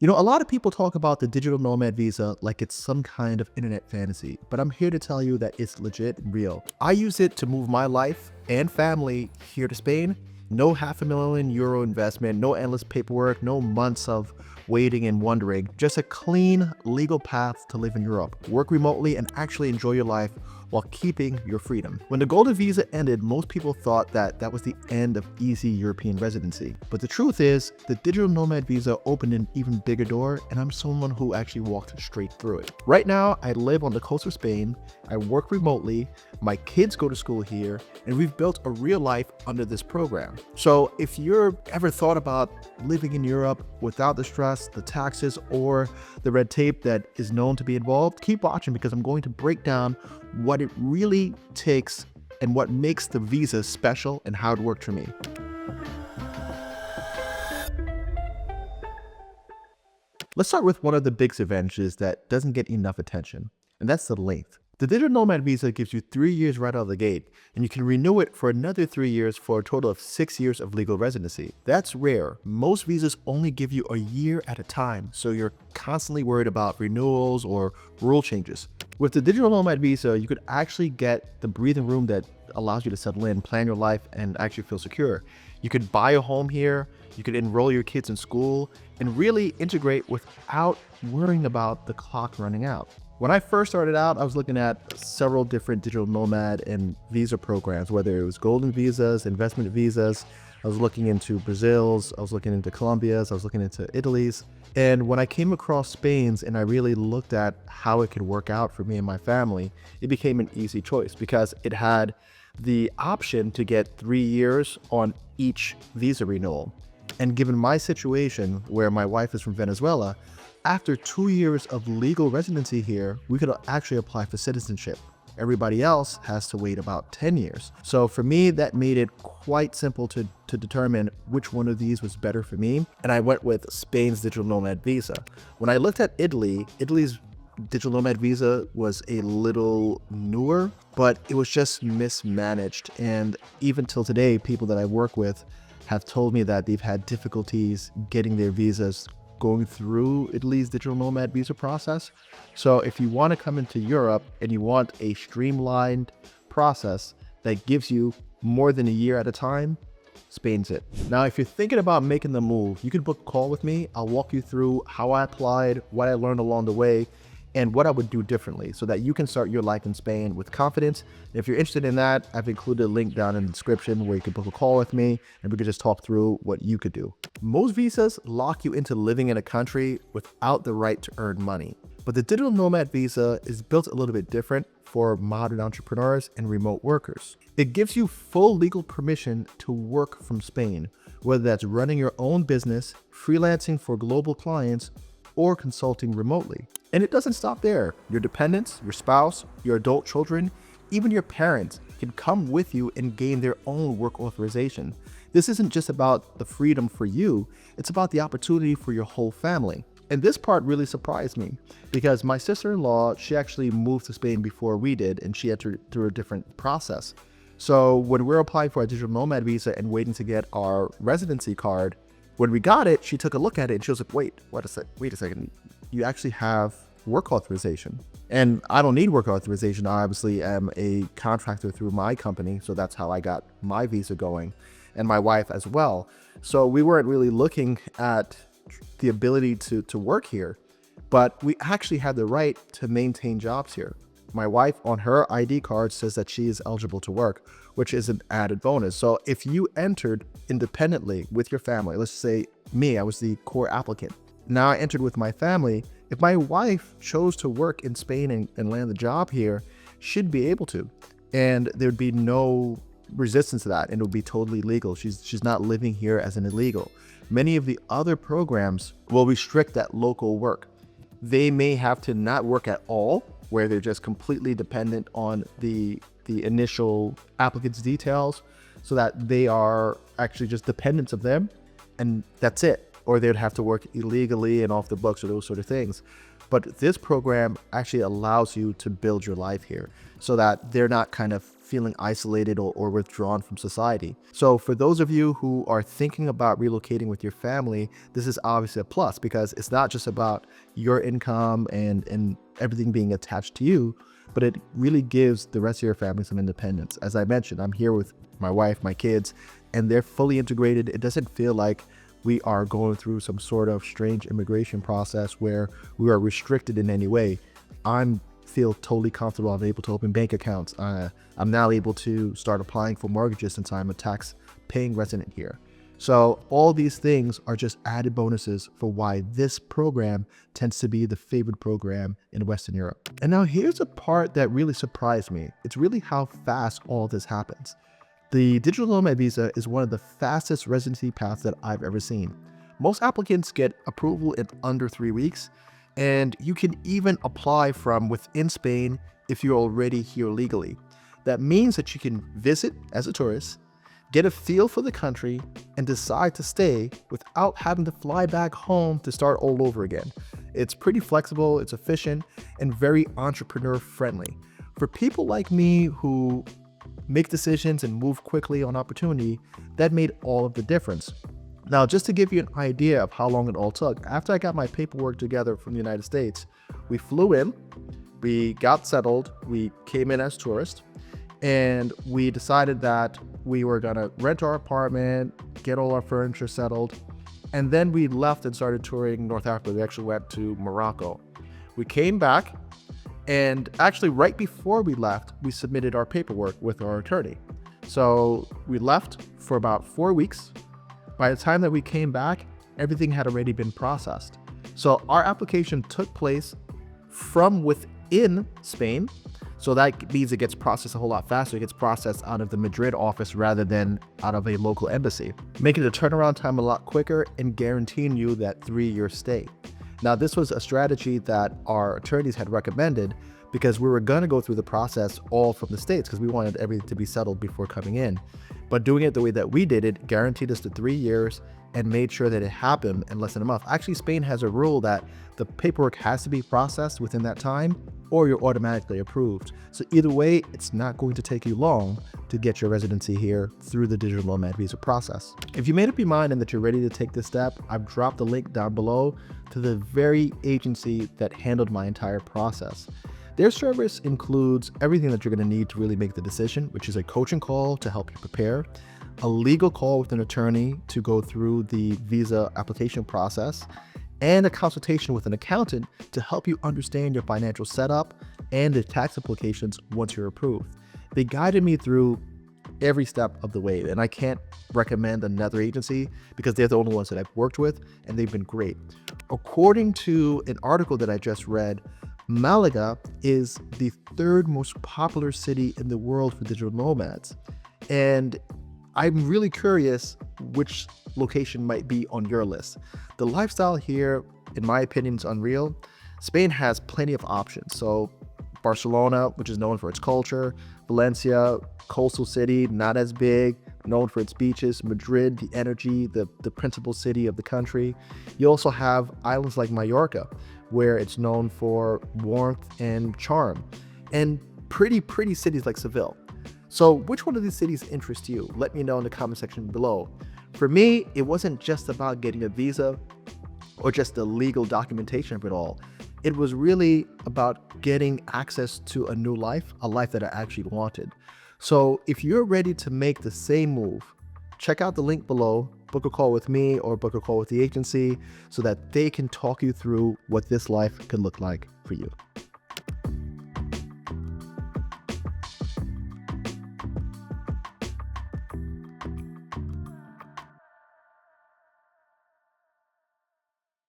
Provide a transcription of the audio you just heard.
A lot of people talk about the digital nomad visa like it's some kind of internet fantasy, but I'm here to tell you that it's legit and real. I use it to move my life and family here to Spain. No €500,000 investment, no endless paperwork, no months of waiting and wondering. Just a clean, legal path to live in Europe, work remotely, and actually enjoy your life while keeping your freedom. When the Golden Visa ended, most people thought that that was the end of easy European residency. But the truth is, the Digital Nomad Visa opened an even bigger door, and I'm someone who actually walked straight through it. Right now, I live on the coast of Spain, I work remotely, my kids go to school here, and we've built a real life under this program. So if you're ever thought about living in Europe without the stress, the taxes, or the red tape that is known to be involved, keep watching because I'm going to break down what it really takes and what makes the visa special and how it worked for me. Let's start with one of the biggest advantages that doesn't get enough attention, and that's the length. The Digital Nomad Visa gives you 3 years right out of the gate, and you can renew it for another 3 years for a total of 6 years of legal residency. That's rare. Most visas only give you a year at a time, so you're constantly worried about renewals or rule changes. With the Digital Nomad Visa, you could actually get the breathing room that allows you to settle in, plan your life, and actually feel secure. You could buy a home here, you could enroll your kids in school, and really integrate without worrying about the clock running out. When I first started out, I was looking at several different digital nomad and visa programs, whether it was golden visas, investment visas. I was looking into Brazil's, I was looking into Colombia's, I was looking into Italy's. And when I came across Spain's and I really looked at how it could work out for me and my family, it became an easy choice because it had the option to get 3 years on each visa renewal. And given my situation, where my wife is from Venezuela, after 2 years of legal residency here, we could actually apply for citizenship. Everybody else has to wait about 10 years. So for me, that made it quite simple to determine which one of these was better for me. And I went with Spain's Digital Nomad Visa. When I looked at Italy's Digital Nomad Visa was a little newer, but it was just mismanaged. And even till today, people that I work with have told me that they've had difficulties getting their visas going through Italy's digital nomad visa process. So if you want to come into Europe and you want a streamlined process that gives you more than a year at a time, Spain's it. Now, if you're thinking about making the move, you can book a call with me. I'll walk you through how I applied, what I learned along the way, and what I would do differently so that you can start your life in Spain with confidence. If you're interested in that, I've included a link down in the description where you can book a call with me and we could just talk through what you could do. Most visas lock you into living in a country without the right to earn money. But the Digital Nomad Visa is built a little bit different for modern entrepreneurs and remote workers. It gives you full legal permission to work from Spain, whether that's running your own business, freelancing for global clients, or consulting remotely. And it doesn't stop there. Your dependents, your spouse, your adult children, even your parents can come with you and gain their own work authorization. This isn't just about the freedom for you, it's about the opportunity for your whole family. And this part really surprised me because my sister-in-law, she actually moved to Spain before we did, and she had to through a different process. So when we're applying for a digital nomad visa and waiting to get our residency card, when we got it, she took a look at it and she was like, wait a second, you actually have work authorization. And I don't need work authorization. I obviously am a contractor through my company, so that's how I got my visa going, and my wife as well. So we weren't really looking at the ability to work here, but we actually had the right to maintain jobs here. My wife on her ID card says that she is eligible to work, which is an added bonus. So if you entered independently with your family, let's say me, I was the core applicant. Now I entered with my family. If my wife chose to work in Spain and land a job here, she'd be able to. And there'd be no resistance to that, and it would be totally legal. She's not living here as an illegal. Many of the other programs will restrict that local work. They may have to not work at all, where they're just completely dependent on the initial applicant's details so that they are actually just dependents of them, and that's it. Or they'd have to work illegally and off the books or those sort of things. But this program actually allows you to build your life here so that they're not kind of feeling isolated or withdrawn from society. So for those of you who are thinking about relocating with your family, this is obviously a plus because it's not just about your income and everything being attached to you, but it really gives the rest of your family some independence. As I mentioned, I'm here with my wife, my kids, and they're fully integrated. It doesn't feel like we are going through some sort of strange immigration process where we are restricted in any way. I feel totally comfortable. I'm able to open bank accounts. I'm now able to start applying for mortgages since I'm a tax-paying resident here. So all these things are just added bonuses for why this program tends to be the favorite program in Western Europe. And now here's a part that really surprised me. It's really how fast all this happens. The Digital Nomad Visa is one of the fastest residency paths that I've ever seen. Most applicants get approval in under 3 weeks, and you can even apply from within Spain if you're already here legally. That means that you can visit as a tourist, get a feel for the country, and decide to stay without having to fly back home to start all over again. It's pretty flexible, it's efficient, and very entrepreneur friendly. For people like me who make decisions and move quickly on opportunity, that made all of the difference. Now, just to give you an idea of how long it all took, after I got my paperwork together from the United States, we flew in, we got settled, we came in as tourists, and we decided that we were gonna rent our apartment, get all our furniture settled, and then we left and started touring North Africa. We actually went to Morocco. We came back, and actually right before we left, we submitted our paperwork with our attorney. So we left for about 4 weeks. By the time that we came back, everything had already been processed. So our application took place from within Spain. So that means it gets processed a whole lot faster. It gets processed out of the Madrid office rather than out of a local embassy, making the turnaround time a lot quicker and guaranteeing you that 3-year stay. Now, this was a strategy that our attorneys had recommended because we were going to go through the process all from the States because we wanted everything to be settled before coming in. But doing it the way that we did it guaranteed us the 3 years and made sure that it happened in less than a month. Actually, Spain has a rule that the paperwork has to be processed within that time or you're automatically approved. So either way, it's not going to take you long to get your residency here through the Digital Nomad Visa process. If you made up your mind and that you're ready to take this step, I've dropped a link down below to the very agency that handled my entire process. Their service includes everything that you're going to need to really make the decision, which is a coaching call to help you prepare, a legal call with an attorney to go through the visa application process, and a consultation with an accountant to help you understand your financial setup and the tax implications once you're approved. They guided me through every step of the way, and I can't recommend another agency because they're the only ones that I've worked with, and they've been great. According to an article that I just read, Malaga is the 3rd most popular city in the world for digital nomads. And I'm really curious which location might be on your list. The lifestyle here, in my opinion, is unreal. Spain has plenty of options. So Barcelona, which is known for its culture, Valencia, coastal city, not as big, known for its beaches, Madrid, the energy, the principal city of the country. You also have islands like Mallorca, where it's known for warmth and charm, and pretty cities like Seville. So which one of these cities interests you? Let me know in the comment section below. For me, it wasn't just about getting a visa or just the legal documentation of it all. It was really about getting access to a new life, a life that I actually wanted. So if you're ready to make the same move, check out the link below, book a call with me or book a call with the agency so that they can talk you through what this life could look like for you.